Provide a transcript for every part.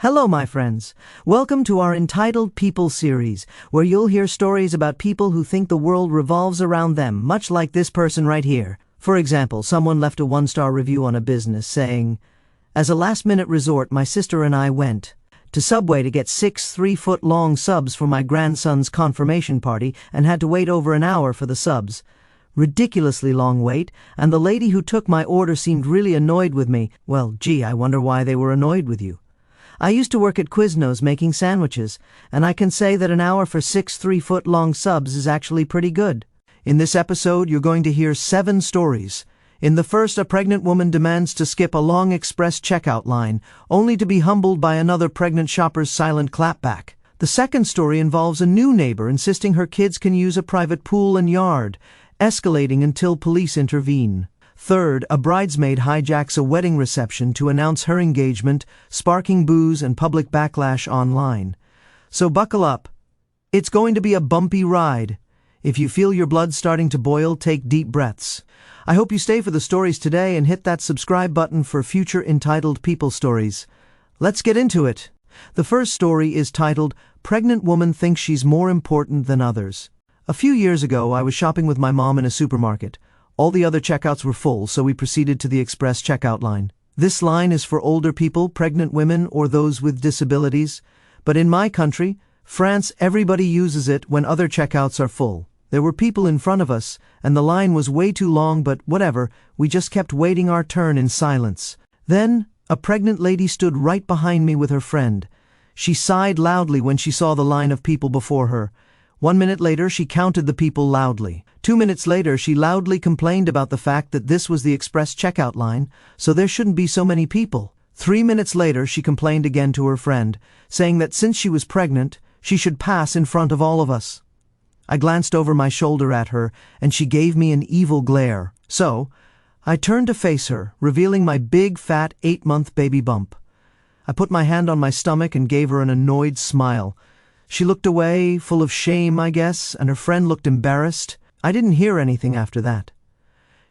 Hello, my friends. Welcome to our Entitled People series, where you'll hear stories about people who think the world revolves around them, much like this person right here. For example, someone left a 1-star review on a business saying, "As a last-minute resort, my sister and I went to Subway to get 6 3-foot-long subs for my grandson's confirmation party and had to wait over an hour for the subs. Ridiculously long wait, and the lady who took my order seemed really annoyed with me. Well, gee, I wonder why they were annoyed with you. I used to work at Quiznos making sandwiches, and I can say that an hour for 6 3-foot-long subs is actually pretty good." In this episode, you're going to hear 7 stories. In the first, a pregnant woman demands to skip a long express checkout line, only to be humbled by another pregnant shopper's silent clapback. The second story involves a new neighbor insisting her kids can use a private pool and yard, escalating until police intervene. Third, a bridesmaid hijacks a wedding reception to announce her engagement, sparking boos and public backlash online. So buckle up. It's going to be a bumpy ride. If you feel your blood starting to boil, take deep breaths. I hope you stay for the stories today and hit that subscribe button for future Entitled People stories. Let's get into it. The first story is titled, "Pregnant Woman Thinks She's More Important Than Others." A few years ago, I was shopping with my mom in a supermarket. All the other checkouts were full, so we proceeded to the express checkout line. This line is for older people, pregnant women, or those with disabilities. But in my country, France, everybody uses it when other checkouts are full. There were people in front of us, and the line was way too long, but whatever, we just kept waiting our turn in silence. Then, a pregnant lady stood right behind me with her friend. She sighed loudly when she saw the line of people before her. 1 minute later, she counted the people loudly. 2 minutes later, she loudly complained about the fact that this was the express checkout line, so there shouldn't be so many people. 3 minutes later, she complained again to her friend, saying that since she was pregnant, she should pass in front of all of us. I glanced over my shoulder at her, and she gave me an evil glare. So, I turned to face her, revealing my big, fat 8-month baby bump. I put my hand on my stomach and gave her an annoyed smile. She looked away, full of shame, I guess, and her friend looked embarrassed. I didn't hear anything after that.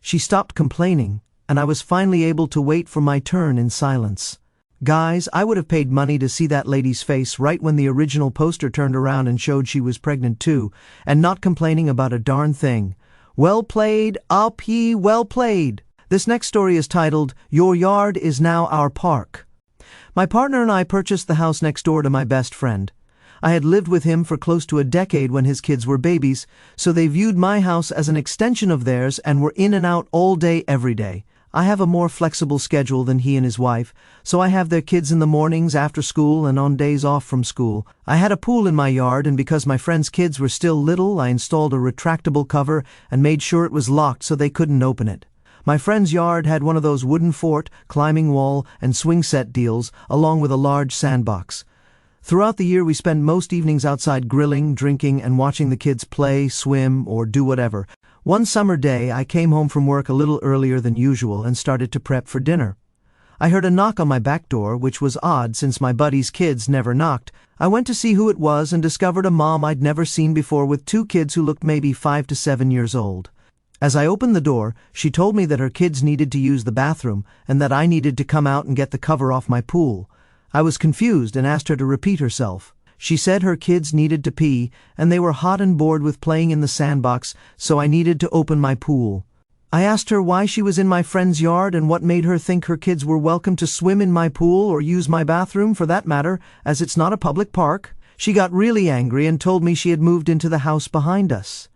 She stopped complaining, and I was finally able to wait for my turn in silence. Guys, I would have paid money to see that lady's face right when the original poster turned around and showed she was pregnant too, and not complaining about a darn thing. Well played, AP, well played. This next story is titled, "Your Yard is Now Our Park." My partner and I purchased the house next door to my best friend. I had lived with him for close to a decade when his kids were babies, so they viewed my house as an extension of theirs and were in and out all day, every day. I have a more flexible schedule than he and his wife, so I have their kids in the mornings after school and on days off from school. I had a pool in my yard, and because my friend's kids were still little, I installed a retractable cover and made sure it was locked so they couldn't open it. My friend's yard had one of those wooden fort, climbing wall, and swing set deals, along with a large sandbox. Throughout the year, we spend most evenings outside grilling, drinking, and watching the kids play, swim, or do whatever. One summer day, I came home from work a little earlier than usual and started to prep for dinner. I heard a knock on my back door, which was odd since my buddy's kids never knocked. I went to see who it was and discovered a mom I'd never seen before with 2 kids who looked maybe 5 to 7 years old. As I opened the door, she told me that her kids needed to use the bathroom and that I needed to come out and get the cover off my pool. I was confused and asked her to repeat herself. She said her kids needed to pee, and they were hot and bored with playing in the sandbox, so I needed to open my pool. I asked her why she was in my friend's yard and what made her think her kids were welcome to swim in my pool or use my bathroom for that matter, as it's not a public park. She got really angry and told me she had moved into the house behind us.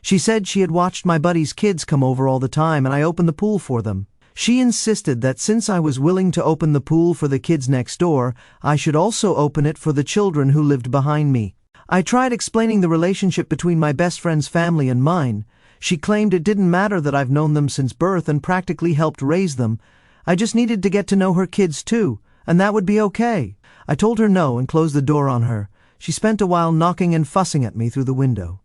She said she had watched my buddy's kids come over all the time, and I opened the pool for them. She insisted that since I was willing to open the pool for the kids next door, I should also open it for the children who lived behind me. I tried explaining the relationship between my best friend's family and mine. She claimed it didn't matter that I've known them since birth and practically helped raise them. I just needed to get to know her kids too, and that would be okay. I told her no and closed the door on her. She spent a while knocking and fussing at me through the window.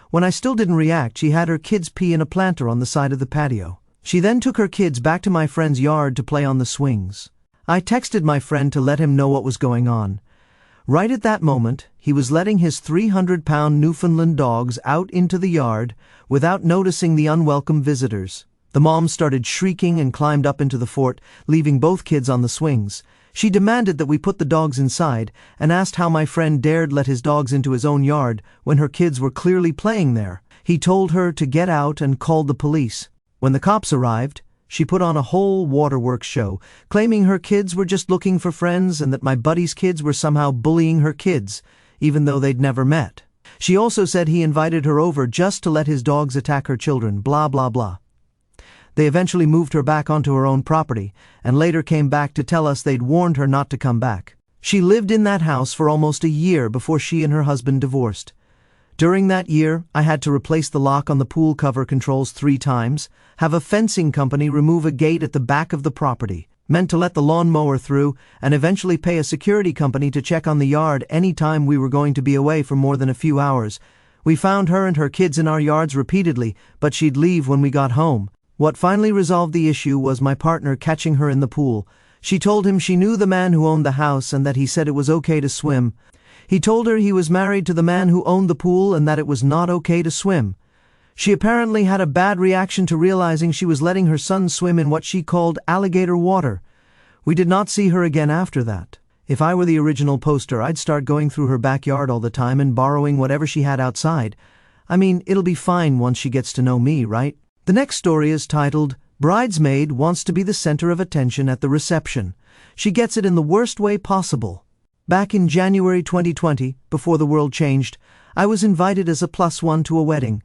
When I still didn't react, she had her kids pee in a planter on the side of the patio. She then took her kids back to my friend's yard to play on the swings. I texted my friend to let him know what was going on. Right at that moment, he was letting his 300-pound Newfoundland dogs out into the yard without noticing the unwelcome visitors. The mom started shrieking and climbed up into the fort, leaving both kids on the swings. She demanded that we put the dogs inside and asked how my friend dared let his dogs into his own yard when her kids were clearly playing there. He told her to get out and called the police. When the cops arrived, she put on a whole waterworks show, claiming her kids were just looking for friends and that my buddy's kids were somehow bullying her kids, even though they'd never met. She also said he invited her over just to let his dogs attack her children, blah blah blah. They eventually moved her back onto her own property, and later came back to tell us they'd warned her not to come back. She lived in that house for almost a year before she and her husband divorced. During that year, I had to replace the lock on the pool cover controls 3 times, have a fencing company remove a gate at the back of the property, meant to let the lawnmower through, and eventually pay a security company to check on the yard any time we were going to be away for more than a few hours. We found her and her kids in our yards repeatedly, but she'd leave when we got home. What finally resolved the issue was my partner catching her in the pool. She told him she knew the man who owned the house and that he said it was okay to swim. He told her he was married to the man who owned the pool and that it was not okay to swim. She apparently had a bad reaction to realizing she was letting her son swim in what she called alligator water. We did not see her again after that. If I were the original poster, I'd start going through her backyard all the time and borrowing whatever she had outside. I mean, it'll be fine once she gets to know me, right? The next story is titled, Bridesmaid Wants to be the Center of Attention at the Reception. She gets it in the worst way possible. Back in January 2020, before the world changed, I was invited as a +1 to a wedding.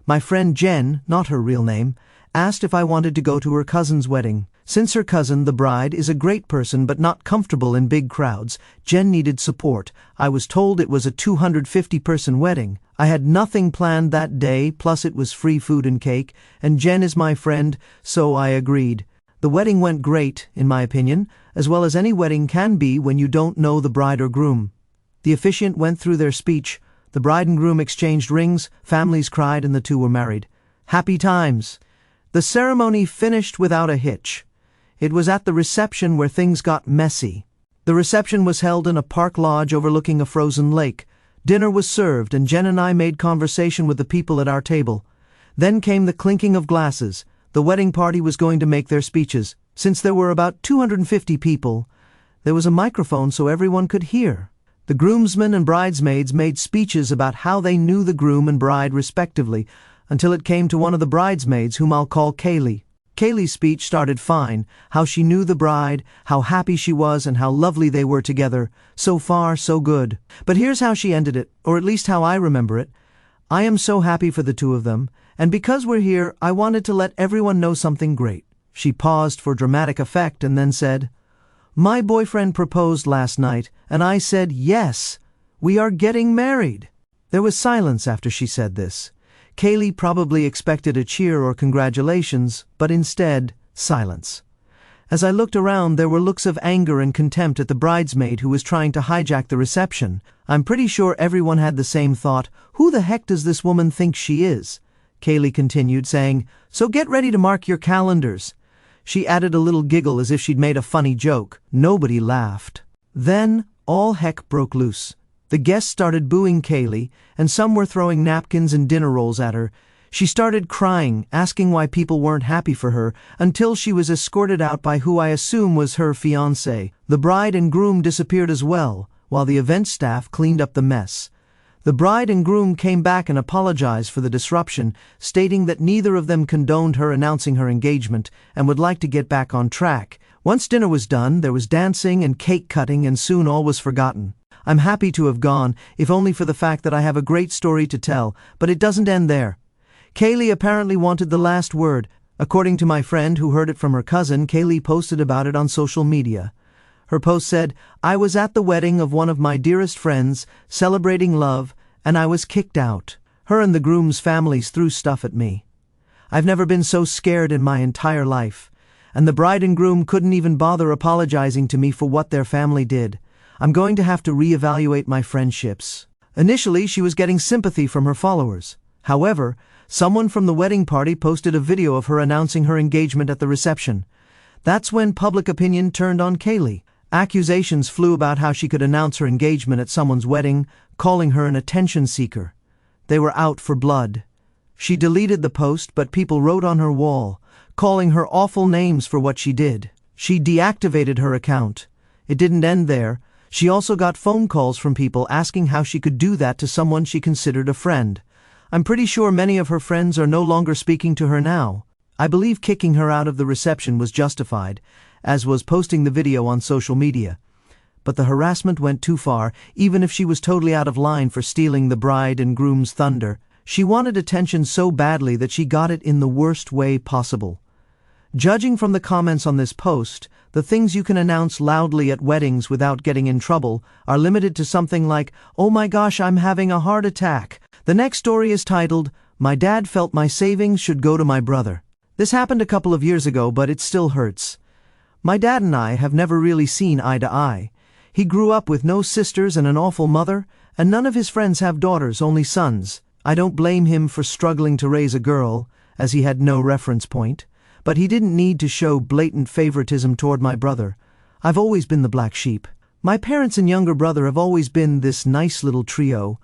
My friend Jen, not her real name, asked if I wanted to go to her cousin's wedding. Since her cousin, the bride, is a great person but not comfortable in big crowds, Jen needed support. I was told it was a 250-person wedding. I had nothing planned that day, plus it was free food and cake, and Jen is my friend, so I agreed. The wedding went great, in my opinion, as well as any wedding can be when you don't know the bride or groom. The officiant went through their speech, the bride and groom exchanged rings, families cried, and the two were married. Happy times. The ceremony finished without a hitch. It was at the reception where things got messy. The reception was held in a park lodge overlooking a frozen lake. Dinner was served, and Jen and I made conversation with the people at our table. Then came the clinking of glasses. The wedding party was going to make their speeches. Since there were about 250 people, there was a microphone so everyone could hear. The groomsmen and bridesmaids made speeches about how they knew the groom and bride respectively, until it came to one of the bridesmaids, whom I'll call Kaylee. Kaylee's speech started fine, how she knew the bride, how happy she was, and how lovely they were together. So far, so good. But here's how she ended it, or at least how I remember it. I am so happy for the two of them, and because we're here, I wanted to let everyone know something great. She paused for dramatic effect and then said, My boyfriend proposed last night, and I said yes. We are getting married. There was silence after she said this. Kaylee probably expected a cheer or congratulations, but instead, silence. As I looked around, there were looks of anger and contempt at the bridesmaid who was trying to hijack the reception. I'm pretty sure everyone had the same thought. Who the heck does this woman think she is? Kaylee continued, saying, So get ready to mark your calendars. She added a little giggle as if she'd made a funny joke. Nobody laughed. Then, all heck broke loose. The guests started booing Kaylee, and some were throwing napkins and dinner rolls at her. She started crying, asking why people weren't happy for her, until she was escorted out by who I assume was her fiancé. The bride and groom disappeared as well, while the event staff cleaned up the mess. The bride and groom came back and apologized for the disruption, stating that neither of them condoned her announcing her engagement and would like to get back on track. Once dinner was done, there was dancing and cake cutting, and soon all was forgotten. I'm happy to have gone, if only for the fact that I have a great story to tell, but it doesn't end there. Kaylee apparently wanted the last word. According to my friend who heard it from her cousin, Kaylee posted about it on social media. Her post said, I was at the wedding of one of my dearest friends, celebrating love, and I was kicked out. Her and the groom's families threw stuff at me. I've never been so scared in my entire life, and the bride and groom couldn't even bother apologizing to me for what their family did. I'm going to have to reevaluate my friendships. Initially, she was getting sympathy from her followers. However, someone from the wedding party posted a video of her announcing her engagement at the reception. That's when public opinion turned on Kaylee. Accusations flew about how she could announce her engagement at someone's wedding, calling her an attention seeker. They were out for blood. She deleted the post, but people wrote on her wall, calling her awful names for what she did. She deactivated her account. It didn't end there. She also got phone calls from people asking how she could do that to someone she considered a friend. I'm pretty sure many of her friends are no longer speaking to her now. I believe kicking her out of the reception was justified, as was posting the video on social media. But the harassment went too far, even if she was totally out of line for stealing the bride and groom's thunder. She wanted attention so badly that she got it in the worst way possible. Judging from the comments on this post, the things you can announce loudly at weddings without getting in trouble are limited to something like, "Oh my gosh, I'm having a heart attack." The next story is titled, "My dad felt my savings should go to my brother." This happened a couple of years ago, but it still hurts. My dad and I have never really seen eye to eye. He grew up with no sisters and an awful mother, and none of his friends have daughters, only sons. I don't blame him for struggling to raise a girl, as he had no reference point. But he didn't need to show blatant favoritism toward my brother. I've always been the black sheep. My parents and younger brother have always been this nice little trio.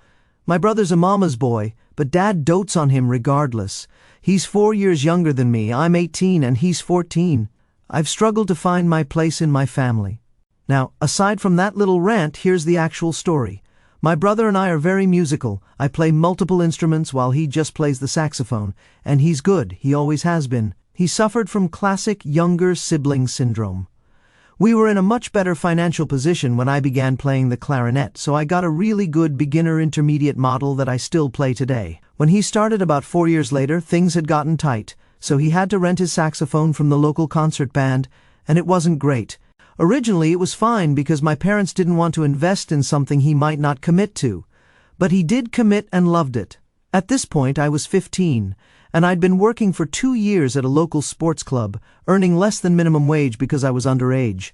My brother's a mama's boy, but dad dotes on him regardless. He's 4 years younger than me. I'm 18 and he's 14. I've struggled to find my place in my family. Now, aside from that little rant, here's the actual story. My brother and I are very musical. I play multiple instruments while he just plays the saxophone. And he's good. He always has been. He suffered from classic younger sibling syndrome. We were in a much better financial position when I began playing the clarinet, so I got a really good beginner-intermediate model that I still play today. When he started about 4 years later, things had gotten tight, so he had to rent his saxophone from the local concert band, and it wasn't great. Originally, it was fine because my parents didn't want to invest in something he might not commit to. But he did commit and loved it. At this point, I was 15. And I'd been working for 2 years at a local sports club, earning less than minimum wage because I was underage.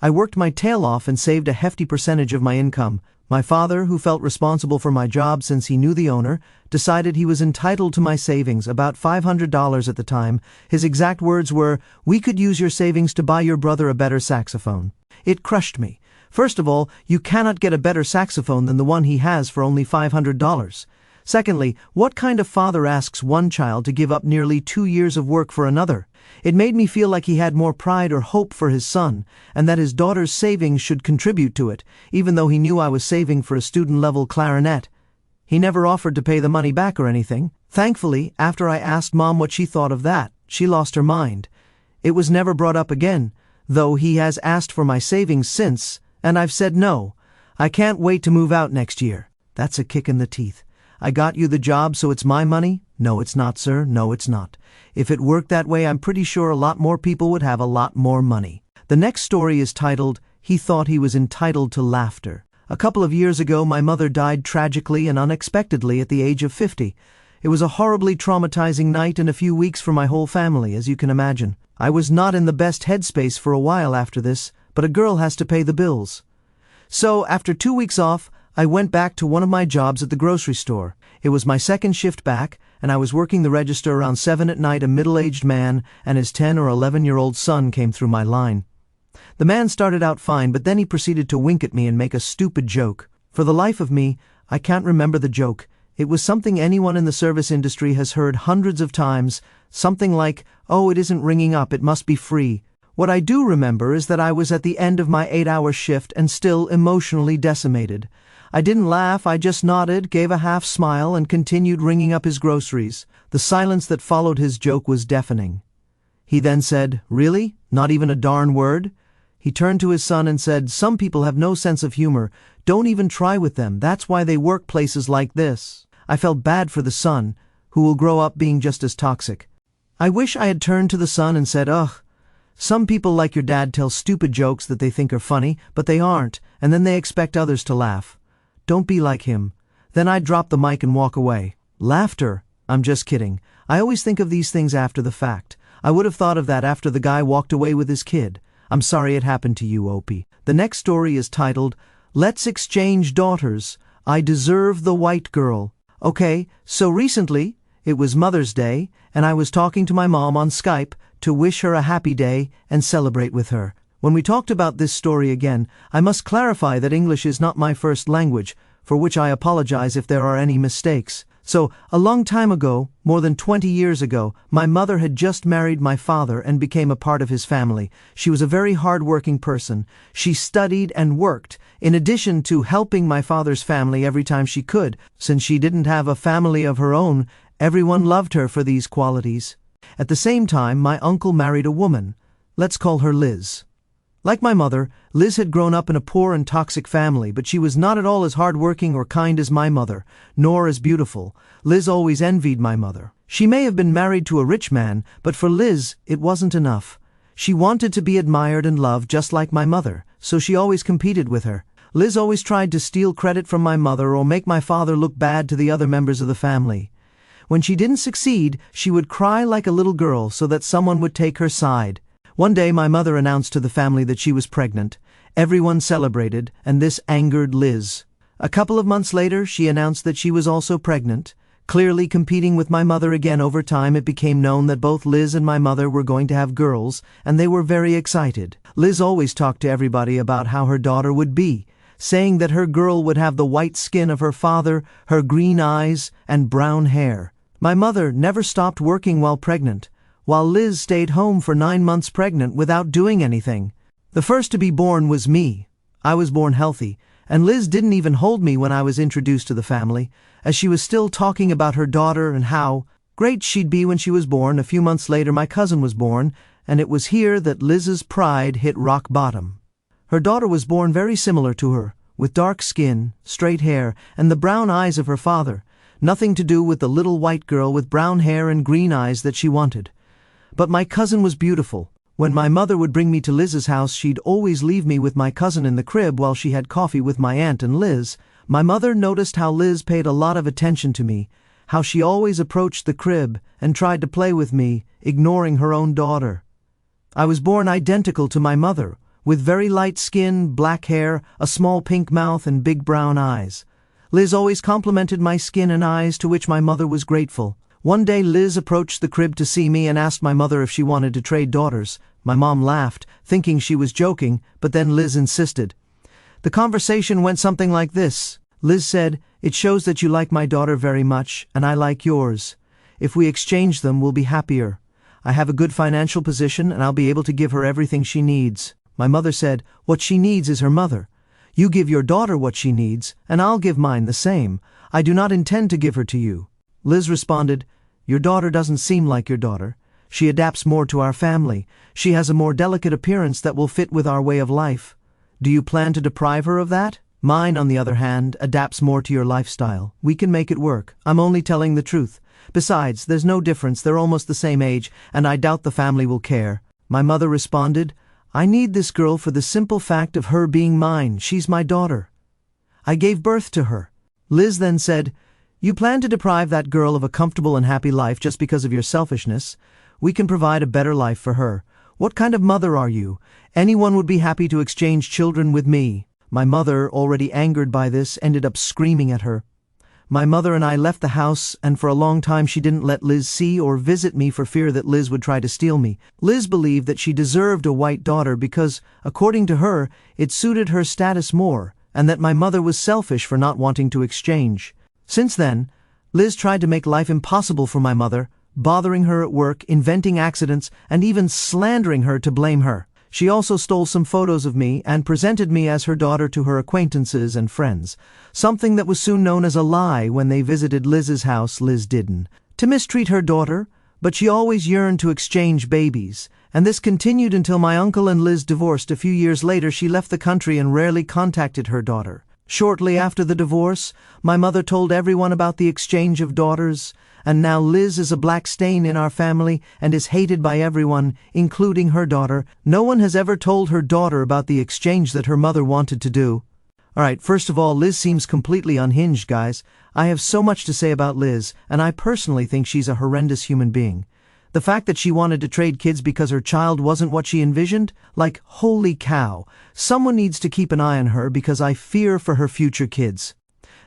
I worked my tail off and saved a hefty percentage of my income. My father, who felt responsible for my job since he knew the owner, decided he was entitled to my savings, about $500 at the time. His exact words were, "We could use your savings to buy your brother a better saxophone." It crushed me. First of all, you cannot get a better saxophone than the one he has for only $500. Secondly, what kind of father asks one child to give up nearly 2 years of work for another? It made me feel like he had more pride or hope for his son, and that his daughter's savings should contribute to it, even though he knew I was saving for a student-level clarinet. He never offered to pay the money back or anything. Thankfully, after I asked Mom what she thought of that, she lost her mind. It was never brought up again, though he has asked for my savings since, and I've said no. I can't wait to move out next year. That's a kick in the teeth. I got you the job, so it's my money? No, it's not, sir. No, it's not. If it worked that way, I'm pretty sure a lot more people would have a lot more money. The next story is titled, "He Thought He Was Entitled to Laughter." A couple of years ago, my mother died tragically and unexpectedly at the age of 50. It was a horribly traumatizing night and a few weeks for my whole family, as you can imagine. I was not in the best headspace for a while after this, but a girl has to pay the bills. So, after 2 weeks off, I went back to one of my jobs at the grocery store. It was my second shift back, and I was working the register around 7 at night. A middle-aged man and his 10 or 11-year-old son came through my line. The man started out fine, but then he proceeded to wink at me and make a stupid joke. For the life of me, I can't remember the joke. It was something anyone in the service industry has heard hundreds of times, something like, "Oh, it isn't ringing up, it must be free." What I do remember is that I was at the end of my 8-hour shift and still emotionally decimated. I didn't laugh, I just nodded, gave a half smile, and continued ringing up his groceries. The silence that followed his joke was deafening. He then said, "Really? Not even a darn word?" He turned to his son and said, "Some people have no sense of humor. Don't even try with them. That's why they work places like this." I felt bad for the son, who will grow up being just as toxic. I wish I had turned to the son and said, "Ugh, some people like your dad tell stupid jokes that they think are funny, but they aren't, and then they expect others to laugh. Don't be like him." Then I'd drop the mic and walk away. Laughter? I'm just kidding. I always think of these things after the fact. I would have thought of that after the guy walked away with his kid. I'm sorry it happened to you, Opie. The next story is titled, "Let's Exchange Daughters. I Deserve the White Girl." Okay, so recently, it was Mother's Day, and I was talking to my mom on Skype to wish her a happy day and celebrate with her. When we talked about this story again, I must clarify that English is not my first language, for which I apologize if there are any mistakes. So, a long time ago, more than 20 years ago, my mother had just married my father and became a part of his family. She was a very hard-working person. She studied and worked, in addition to helping my father's family every time she could. Since she didn't have a family of her own, everyone loved her for these qualities. At the same time, my uncle married a woman. Let's call her Liz. Like my mother, Liz had grown up in a poor and toxic family, but she was not at all as hardworking or kind as my mother, nor as beautiful. Liz always envied my mother. She may have been married to a rich man, but for Liz, it wasn't enough. She wanted to be admired and loved just like my mother, so she always competed with her. Liz always tried to steal credit from my mother or make my father look bad to the other members of the family. When she didn't succeed, she would cry like a little girl so that someone would take her side. One day my mother announced to the family that she was pregnant. Everyone celebrated, and this angered Liz. A couple of months later, she announced that she was also pregnant. Clearly competing with my mother again, over time it became known that both Liz and my mother were going to have girls, and they were very excited. Liz always talked to everybody about how her daughter would be, saying that her girl would have the white skin of her father, her green eyes, and brown hair. My mother never stopped working while pregnant, while Liz stayed home for 9 months pregnant without doing anything. The first to be born was me. I was born healthy, and Liz didn't even hold me when I was introduced to the family, as she was still talking about her daughter and how great she'd be when she was born. A few months later my cousin was born, and it was here that Liz's pride hit rock bottom. Her daughter was born very similar to her, with dark skin, straight hair, and the brown eyes of her father. Nothing to do with the little white girl with brown hair and green eyes that she wanted. But my cousin was beautiful. When my mother would bring me to Liz's house, she'd always leave me with my cousin in the crib while she had coffee with my aunt and Liz. My mother noticed how Liz paid a lot of attention to me, how she always approached the crib and tried to play with me, ignoring her own daughter. I was born identical to my mother, with very light skin, black hair, a small pink mouth, and big brown eyes. Liz always complimented my skin and eyes, to which my mother was grateful. One day Liz approached the crib to see me and asked my mother if she wanted to trade daughters. My mom laughed, thinking she was joking, but then Liz insisted. The conversation went something like this. Liz said, "It shows that you like my daughter very much, and I like yours. If we exchange them, we'll be happier. I have a good financial position, and I'll be able to give her everything she needs." My mother said, "What she needs is her mother. You give your daughter what she needs, and I'll give mine the same. I do not intend to give her to you." Liz responded, "Your daughter doesn't seem like your daughter. She adapts more to our family. She has a more delicate appearance that will fit with our way of life. Do you plan to deprive her of that? Mine, on the other hand, adapts more to your lifestyle. We can make it work. I'm only telling the truth. Besides, there's no difference. They're almost the same age, and I doubt the family will care." My mother responded, "I need this girl for the simple fact of her being mine. She's my daughter. I gave birth to her." Liz then said, "You plan to deprive that girl of a comfortable and happy life just because of your selfishness. We can provide a better life for her. What kind of mother are you? Anyone would be happy to exchange children with me." My mother, already angered by this, ended up screaming at her. My mother and I left the house, and for a long time she didn't let Liz see or visit me for fear that Liz would try to steal me. Liz believed that she deserved a white daughter because, according to her, it suited her status more, and that my mother was selfish for not wanting to exchange. Since then, Liz tried to make life impossible for my mother, bothering her at work, inventing accidents, and even slandering her to blame her. She also stole some photos of me and presented me as her daughter to her acquaintances and friends, something that was soon known as a lie when they visited Liz's house. Liz didn't to mistreat her daughter, but she always yearned to exchange babies, and this continued until my uncle and Liz divorced. A few years later, she left the country and rarely contacted her daughter. Shortly after the divorce, my mother told everyone about the exchange of daughters, and now Liz is a black stain in our family and is hated by everyone, including her daughter. No one has ever told her daughter about the exchange that her mother wanted to do. Alright, first of all, Liz seems completely unhinged, guys. I have so much to say about Liz, and I personally think she's a horrendous human being. The fact that she wanted to trade kids because her child wasn't what she envisioned? Like, holy cow. Someone needs to keep an eye on her because I fear for her future kids.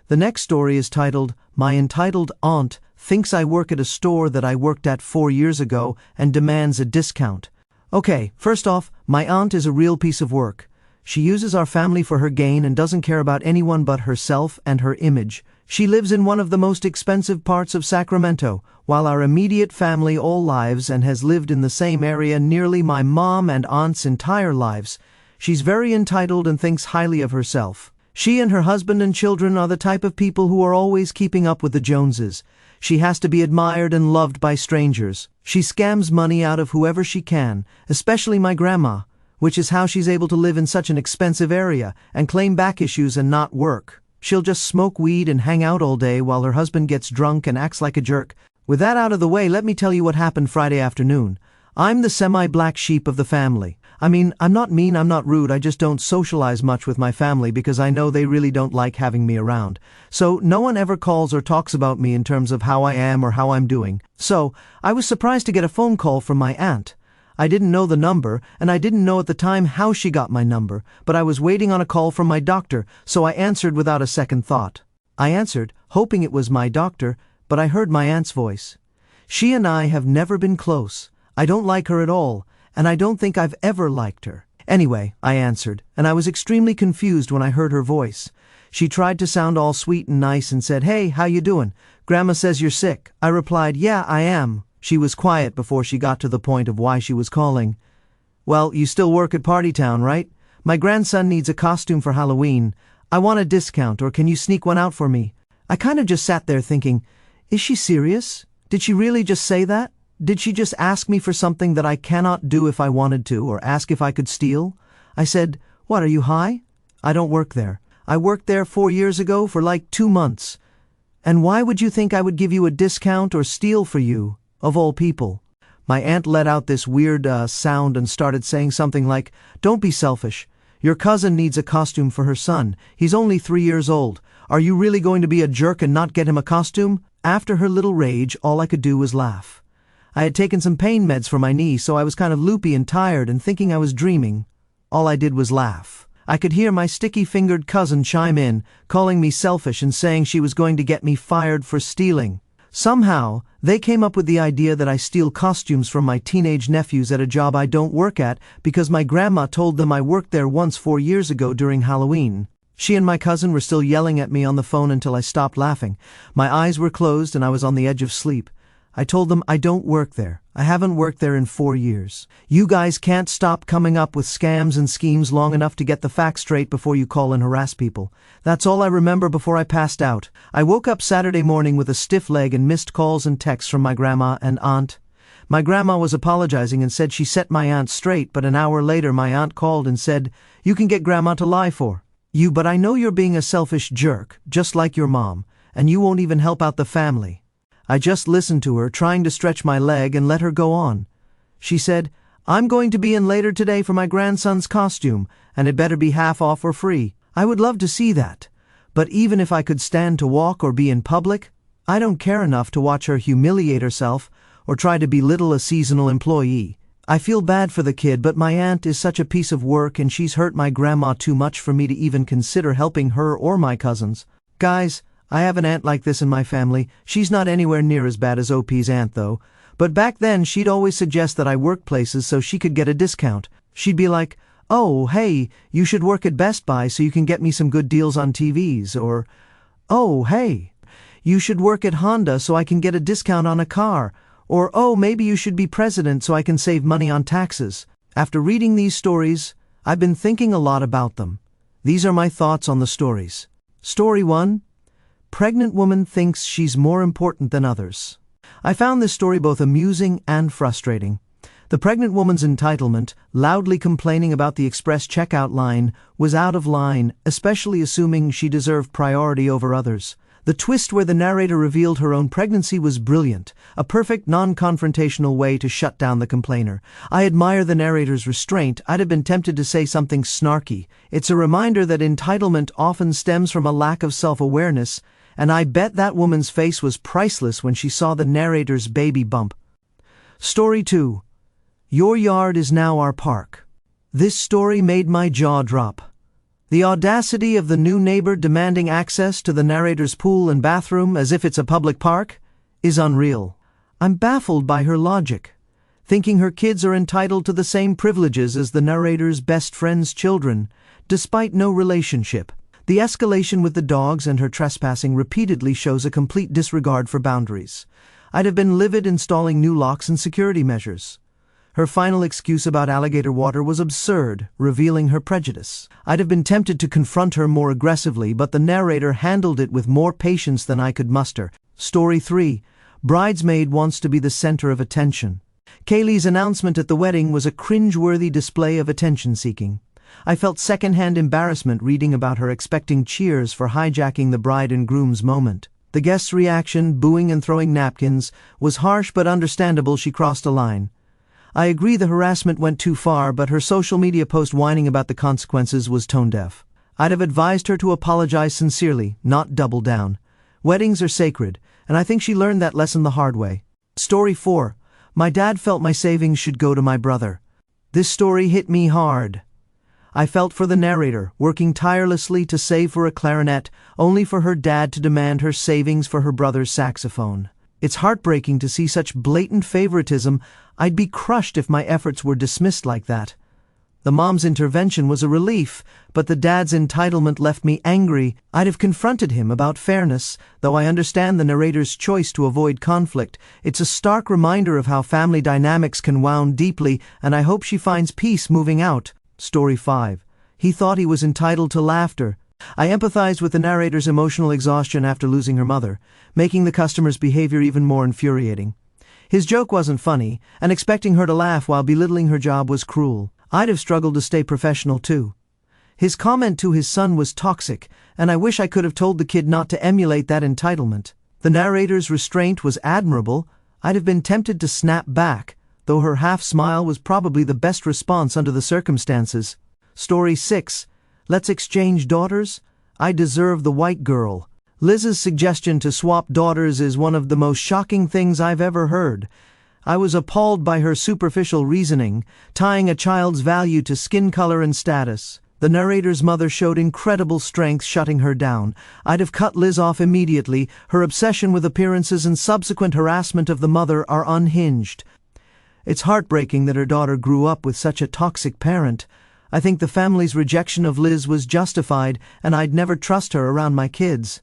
The next story is titled, "My entitled aunt thinks I work at a store that I worked at 4 years ago and demands a discount." Okay, first off, my aunt is a real piece of work. She uses our family for her gain and doesn't care about anyone but herself and her image. She lives in one of the most expensive parts of Sacramento, while our immediate family all lives and has lived in the same area nearly my mom and aunt's entire lives. She's very entitled and thinks highly of herself. She and her husband and children are the type of people who are always keeping up with the Joneses. She has to be admired and loved by strangers. She scams money out of whoever she can, especially my grandma, which is how she's able to live in such an expensive area and claim back issues and not work. She'll just smoke weed and hang out all day while her husband gets drunk and acts like a jerk. With that out of the way, let me tell you what happened Friday afternoon. I'm the semi-black sheep of the family. I mean, I'm not mean, I'm not rude, I just don't socialize much with my family because I know they really don't like having me around. So no one ever calls or talks about me in terms of how I am or how I'm doing. So I was surprised to get a phone call from my aunt. I didn't know the number, and I didn't know at the time how she got my number, but I was waiting on a call from my doctor, so I answered without a second thought. I answered, hoping it was my doctor, but I heard my aunt's voice. She and I have never been close. I don't like her at all, and I don't think I've ever liked her. Anyway, I answered, and I was extremely confused when I heard her voice. She tried to sound all sweet and nice and said, "Hey, how you doing? Grandma says you're sick." I replied, "Yeah, I am." She was quiet before she got to the point of why she was calling. "Well, you still work at Party Town, right? My grandson needs a costume for Halloween. I want a discount, or can you sneak one out for me?" I kind of just sat there thinking, is she serious? Did she really just say that? Did she just ask me for something that I cannot do if I wanted to, or ask if I could steal? I said, "What, are you high?" "I don't work there. I worked there 4 years ago for like 2 months. And why would you think I would give you a discount or steal for you, of all people?" My aunt let out this weird sound and started saying something like, "Don't be selfish. Your cousin needs a costume for her son. He's only 3 years old. Are you really going to be a jerk and not get him a costume?" After her little rage, all I could do was laugh. I had taken some pain meds for my knee, so I was kind of loopy and tired and thinking I was dreaming. All I did was laugh. I could hear my sticky-fingered cousin chime in, calling me selfish and saying she was going to get me fired for stealing. Somehow, they came up with the idea that I steal costumes from my teenage nephews at a job I don't work at because my grandma told them I worked there once 4 years ago during Halloween. She and my cousin were still yelling at me on the phone until I stopped laughing. My eyes were closed and I was on the edge of sleep. I told them I don't work there. I haven't worked there in 4 years. You guys can't stop coming up with scams and schemes long enough to get the facts straight before you call and harass people. That's all I remember before I passed out. I woke up Saturday morning with a stiff leg and missed calls and texts from my grandma and aunt. My grandma was apologizing and said she set my aunt straight, but an hour later my aunt called and said, "You can get grandma to lie for you, but I know you're being a selfish jerk, just like your mom, and you won't even help out the family." I just listened to her, trying to stretch my leg, and let her go on. She said, "I'm going to be in later today for my grandson's costume, and it better be half off or free." I would love to see that. But even if I could stand to walk or be in public, I don't care enough to watch her humiliate herself or try to belittle a seasonal employee. I feel bad for the kid, but my aunt is such a piece of work and she's hurt my grandma too much for me to even consider helping her or my cousins. Guys, I have an aunt like this in my family. She's not anywhere near as bad as OP's aunt, though. But back then, she'd always suggest that I work places so she could get a discount. She'd be like, "Oh, hey, you should work at Best Buy so you can get me some good deals on TVs," or, "Oh, hey, you should work at Honda so I can get a discount on a car," or, "Oh, maybe you should be president so I can save money on taxes." After reading these stories, I've been thinking a lot about them. These are my thoughts on the stories. Story 1. Pregnant woman thinks she's more important than others. I found this story both amusing and frustrating. The pregnant woman's entitlement, loudly complaining about the express checkout line, was out of line, especially assuming she deserved priority over others. The twist where the narrator revealed her own pregnancy was brilliant, a perfect non-confrontational way to shut down the complainer. I admire the narrator's restraint. I'd have been tempted to say something snarky. It's a reminder that entitlement often stems from a lack of self-awareness, and I bet that woman's face was priceless when she saw the narrator's baby bump. Story 2. Your yard is now our park. This story made my jaw drop. The audacity of the new neighbor demanding access to the narrator's pool and bathroom as if it's a public park is unreal. I'm baffled by her logic. thinking her kids are entitled to the same privileges as the narrator's best friend's children, despite no relationship. The escalation with the dogs and her trespassing repeatedly shows a complete disregard for boundaries. I'd have been livid installing new locks and security measures. Her final excuse about alligator water was absurd, revealing her prejudice. I'd have been tempted to confront her more aggressively, but the narrator handled it with more patience than I could muster. Story 3. Bridesmaid wants to be the center of attention. Kaylee's announcement at the wedding was a cringe-worthy display of attention-seeking. I felt second-hand embarrassment reading about her expecting cheers for hijacking the bride and groom's moment. The guests' reaction, booing and throwing napkins, was harsh but understandable. She crossed a line. I agree the harassment went too far, but her social media post whining about the consequences was tone-deaf. I'd have advised her to apologize sincerely, not double down. Weddings are sacred, and I think she learned that lesson the hard way. Story 4. My dad felt my savings should go to my brother. This story hit me hard. I felt for the narrator, working tirelessly to save for a clarinet, only for her dad to demand her savings for her brother's saxophone. It's heartbreaking to see such blatant favoritism. I'd be crushed if my efforts were dismissed like that. The mom's intervention was a relief, but the dad's entitlement left me angry. I'd have confronted him about fairness, though I understand the narrator's choice to avoid conflict. It's a stark reminder of how family dynamics can wound deeply, and I hope she finds peace moving out. Story 5. He thought he was entitled to laughter. I empathized with the narrator's emotional exhaustion after losing her mother, making the customer's behavior even more infuriating. His joke wasn't funny, and expecting her to laugh while belittling her job was cruel. I'd have struggled to stay professional too. His comment to his son was toxic, and I wish I could have told the kid not to emulate that entitlement. The narrator's restraint was admirable. I'd have been tempted to snap back, though her half-smile was probably the best response under the circumstances. Story 6. Let's exchange daughters? I deserve the white girl. Liz's suggestion to swap daughters is one of the most shocking things I've ever heard. I was appalled by her superficial reasoning, tying a child's value to skin color and status. The narrator's mother showed incredible strength shutting her down. I'd have cut Liz off immediately. Her obsession with appearances and subsequent harassment of the mother are unhinged. It's heartbreaking that her daughter grew up with such a toxic parent. I think the family's rejection of Liz was justified, and I'd never trust her around my kids.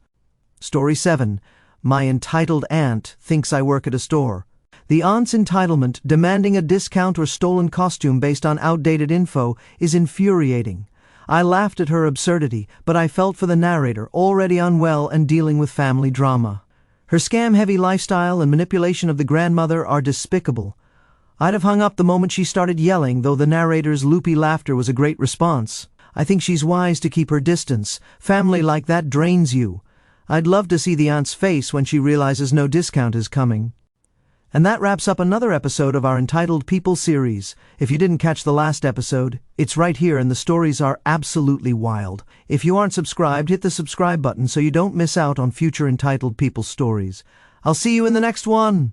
Story 7. My entitled aunt thinks I work at a store. The aunt's entitlement, demanding a discount or stolen costume based on outdated info, is infuriating. I laughed at her absurdity, but I felt for the narrator, already unwell and dealing with family drama. Her scam-heavy lifestyle and manipulation of the grandmother are despicable. I'd have hung up the moment she started yelling, though the narrator's loopy laughter was a great response. I think she's wise to keep her distance. Family like that drains you. I'd love to see the aunt's face when she realizes no discount is coming. And that wraps up another episode of our Entitled People series. If you didn't catch the last episode, it's right here and the stories are absolutely wild. If you aren't subscribed, hit the subscribe button so you don't miss out on future Entitled People stories. I'll see you in the next one.